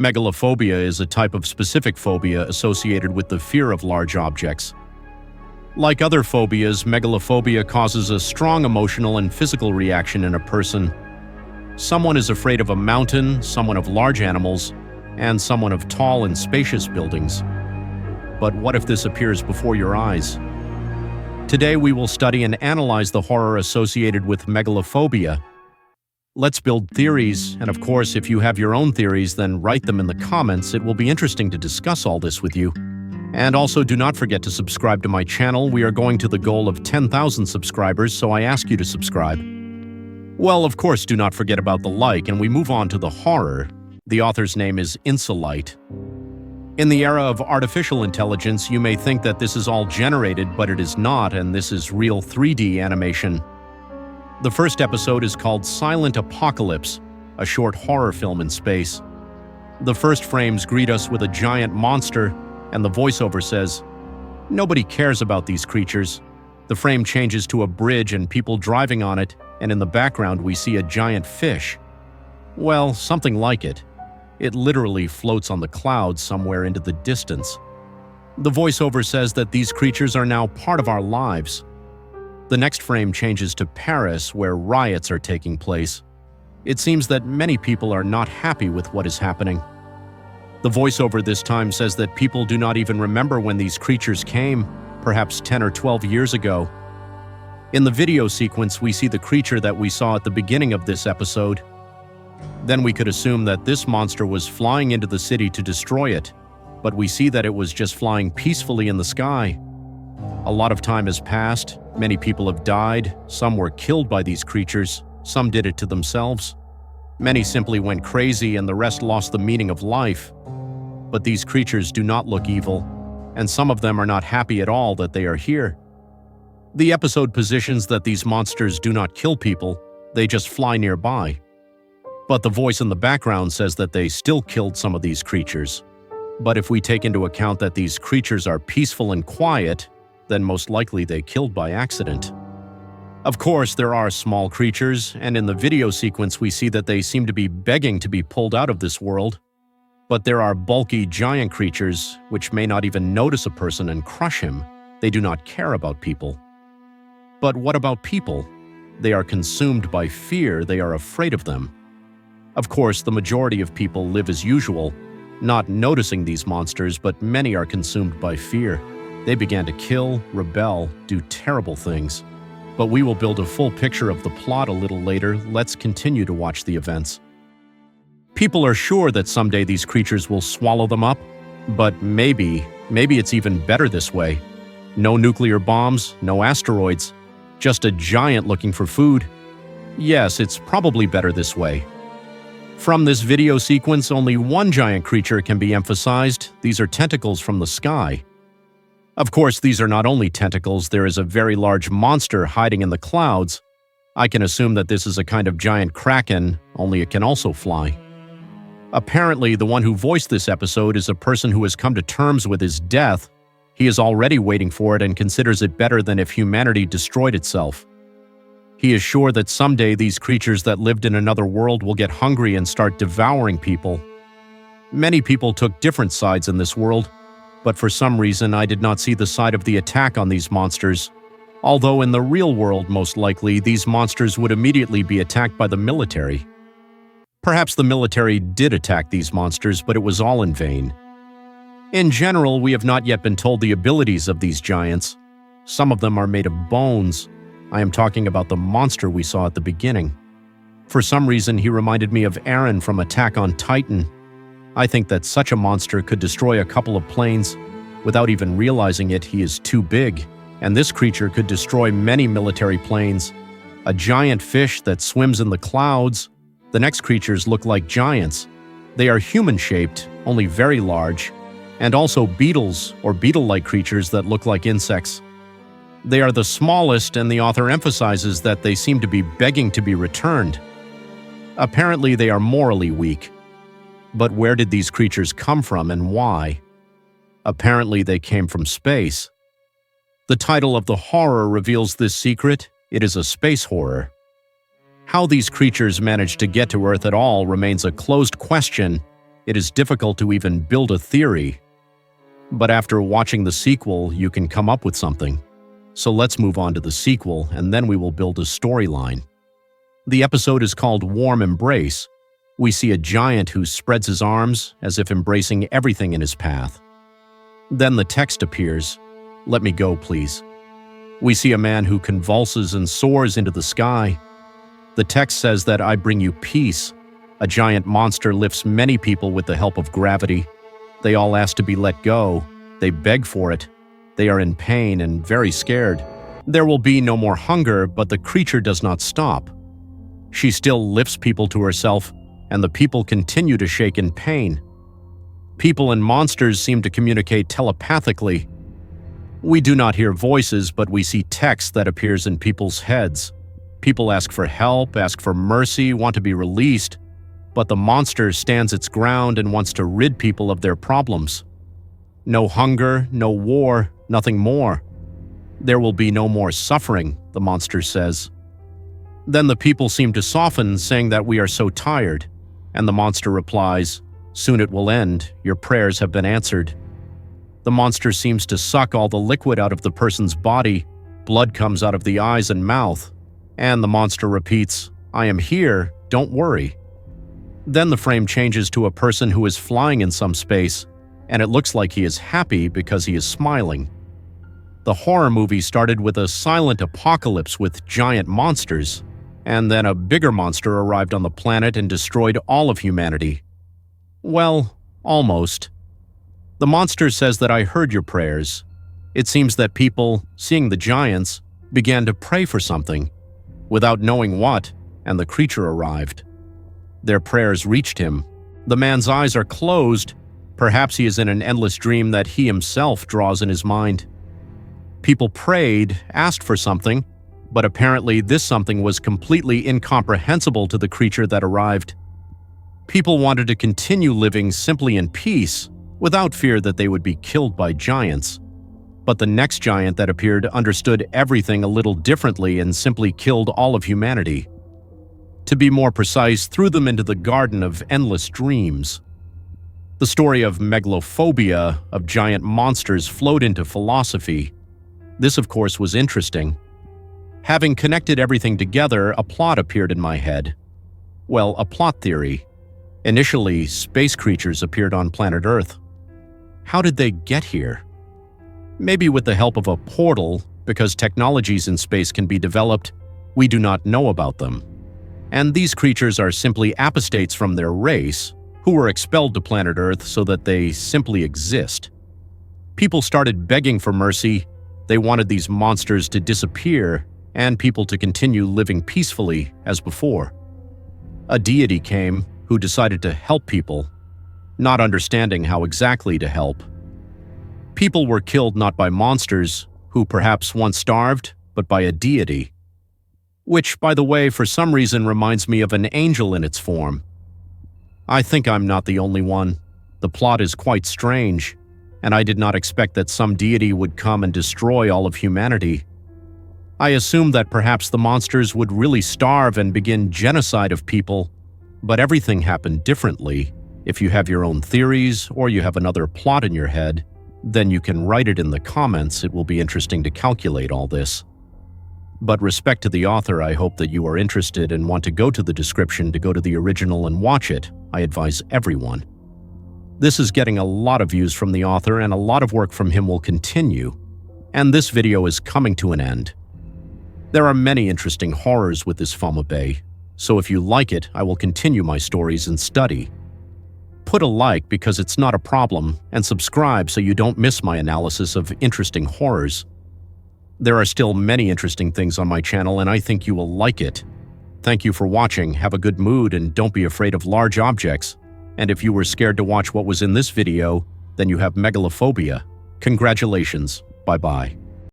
Megalophobia is a type of specific phobia associated with the fear of large objects. Like other phobias, megalophobia causes a strong emotional and physical reaction in a person. Someone is afraid of a mountain, someone of large animals, and someone of tall and spacious buildings. But what if this appears before your eyes? Today we will study and analyze the horror associated with megalophobia. Let's build theories, and of course, if you have your own theories, then write them in the comments. It will be interesting to discuss all this with you. And also, do not forget to subscribe to my channel. We are going to the goal of 10,000 subscribers, so I ask you to subscribe. Well, of course, do not forget about the like, and we move on to the horror. The author's name is Insolite. In the era of artificial intelligence, you may think that this is all generated, but it is not, and this is real 3D animation. The first episode is called Silent Apocalypse, a short horror film in space. The first frames greet us with a giant monster, and the voiceover says, "Nobody cares about these creatures." The frame changes to a bridge and people driving on it, and in the background we see a giant fish. Well, something like it. It literally floats on the clouds somewhere into the distance. The voiceover says that these creatures are now part of our lives. The next frame changes to Paris, where riots are taking place. It seems that many people are not happy with what is happening. The voiceover this time says that people do not even remember when these creatures came, perhaps 10 or 12 years ago. In the video sequence, we see the creature that we saw at the beginning of this episode. Then we could assume that this monster was flying into the city to destroy it, but we see that it was just flying peacefully in the sky. A lot of time has passed, many people have died, some were killed by these creatures, some did it to themselves. Many simply went crazy and the rest lost the meaning of life. But these creatures do not look evil, and some of them are not happy at all that they are here. The episode positions that these monsters do not kill people, they just fly nearby. But the voice in the background says that they still killed some of these creatures. But if we take into account that these creatures are peaceful and quiet, then most likely they killed by accident. Of course, there are small creatures, and in the video sequence we see that they seem to be begging to be pulled out of this world. But there are bulky giant creatures which may not even notice a person and crush him. They do not care about people. But what about people? They are consumed by fear, they are afraid of them. Of course, the majority of people live as usual, not noticing these monsters, but many are consumed by fear. They began to kill, rebel, do terrible things. But we will build a full picture of the plot a little later. Let's continue to watch the events. People are sure that someday these creatures will swallow them up, but maybe it's even better this way. No nuclear bombs, no asteroids, just a giant looking for food. Yes, it's probably better this way. From this video sequence, only one giant creature can be emphasized. These are tentacles from the sky. Of course, these are not only tentacles, there is a very large monster hiding in the clouds. I can assume that this is a kind of giant kraken, only it can also fly. Apparently, the one who voiced this episode is a person who has come to terms with his death. He is already waiting for it and considers it better than if humanity destroyed itself. He is sure that someday these creatures that lived in another world will get hungry and start devouring people. Many people took different sides in this world, but for some reason I did not see the side of the attack on these monsters. Although in the real world, most likely, these monsters would immediately be attacked by the military. Perhaps the military did attack these monsters, but it was all in vain. In general, we have not yet been told the abilities of these giants. Some of them are made of bones. I am talking about the monster we saw at the beginning. For some reason, he reminded me of Aaron from Attack on Titan. I think that such a monster could destroy a couple of planes. Without even realizing it, he is too big, and this creature could destroy many military planes. A giant fish that swims in the clouds. The next creatures look like giants. They are human-shaped, only very large, and also beetles or beetle-like creatures that look like insects. They are the smallest, and the author emphasizes that they seem to be begging to be returned. Apparently, they are morally weak. But where did these creatures come from and why? Apparently, they came from space. The title of the horror reveals this secret. It is a space horror. How these creatures managed to get to Earth at all remains a closed question, It is difficult to even build a theory. But after watching the sequel, you can come up with something. So let's move on to the sequel, and then we will build a storyline. The episode is called Warm Embrace. We see a giant who spreads his arms as if embracing everything in his path. Then the text appears, "Let me go, please." We see a man who convulses and soars into the sky. The text says that I bring you peace. A giant monster lifts many people with the help of gravity. They all ask to be let go. They beg for it. They are in pain and very scared. There will be no more hunger, but the creature does not stop. She still lifts people to herself, and the people continue to shake in pain. People and monsters seem to communicate telepathically. We do not hear voices, but we see text that appears in people's heads. People ask for help, ask for mercy, want to be released, but the monster stands its ground and wants to rid people of their problems. No hunger, no war, nothing more. There will be no more suffering, the monster says. Then the people seem to soften, saying that we are so tired, and the monster replies, "Soon it will end, your prayers have been answered." The monster seems to suck all the liquid out of the person's body, blood comes out of the eyes and mouth, and the monster repeats, "I am here, don't worry." Then the frame changes to a person who is flying in some space, and it looks like he is happy because he is smiling. The horror movie started with a silent apocalypse with giant monsters, and then a bigger monster arrived on the planet and destroyed all of humanity. Well, almost. The monster says that I heard your prayers. It seems that people, seeing the giants, began to pray for something, without knowing what, and the creature arrived. Their prayers reached him. The man's eyes are closed. Perhaps he is in an endless dream that he himself draws in his mind. People prayed, asked for something, but apparently this something was completely incomprehensible to the creature that arrived. People wanted to continue living simply in peace, without fear that they would be killed by giants. But the next giant that appeared understood everything a little differently and simply killed all of humanity. To be more precise, threw them into the garden of endless dreams. The story of megalophobia, of giant monsters, flowed into philosophy. This, of course, was interesting. Having connected everything together, a plot appeared in my head. Well, a plot theory. Initially, space creatures appeared on planet Earth. How did they get here? Maybe with the help of a portal, because technologies in space can be developed, we do not know about them. And these creatures are simply apostates from their race, who were expelled to planet Earth so that they simply exist. People started begging for mercy. They wanted these monsters to disappear, and people to continue living peacefully as before. A deity came who decided to help people, not understanding how exactly to help. People were killed not by monsters, who perhaps once starved, but by a deity. Which, by the way, for some reason reminds me of an angel in its form. I think I'm not the only one. The plot is quite strange, and I did not expect that some deity would come and destroy all of humanity. I assumed that perhaps the monsters would really starve and begin genocide of people, but everything happened differently. If you have your own theories or you have another plot in your head, then you can write it in the comments. It will be interesting to calculate all this. But respect to the author, I hope that you are interested and want to go to the description to go to the original and watch it. I advise everyone. This is getting a lot of views from the author, and a lot of work from him will continue. And this video is coming to an end. There are many interesting horrors with this Fomabe, so if you like it, I will continue my stories and study. Put a like because it's not a problem, and subscribe so you don't miss my analysis of interesting horrors. There are still many interesting things on my channel, and I think you will like it. Thank you for watching, have a good mood, and don't be afraid of large objects. And if you were scared to watch what was in this video, then you have megalophobia. Congratulations. Bye-bye.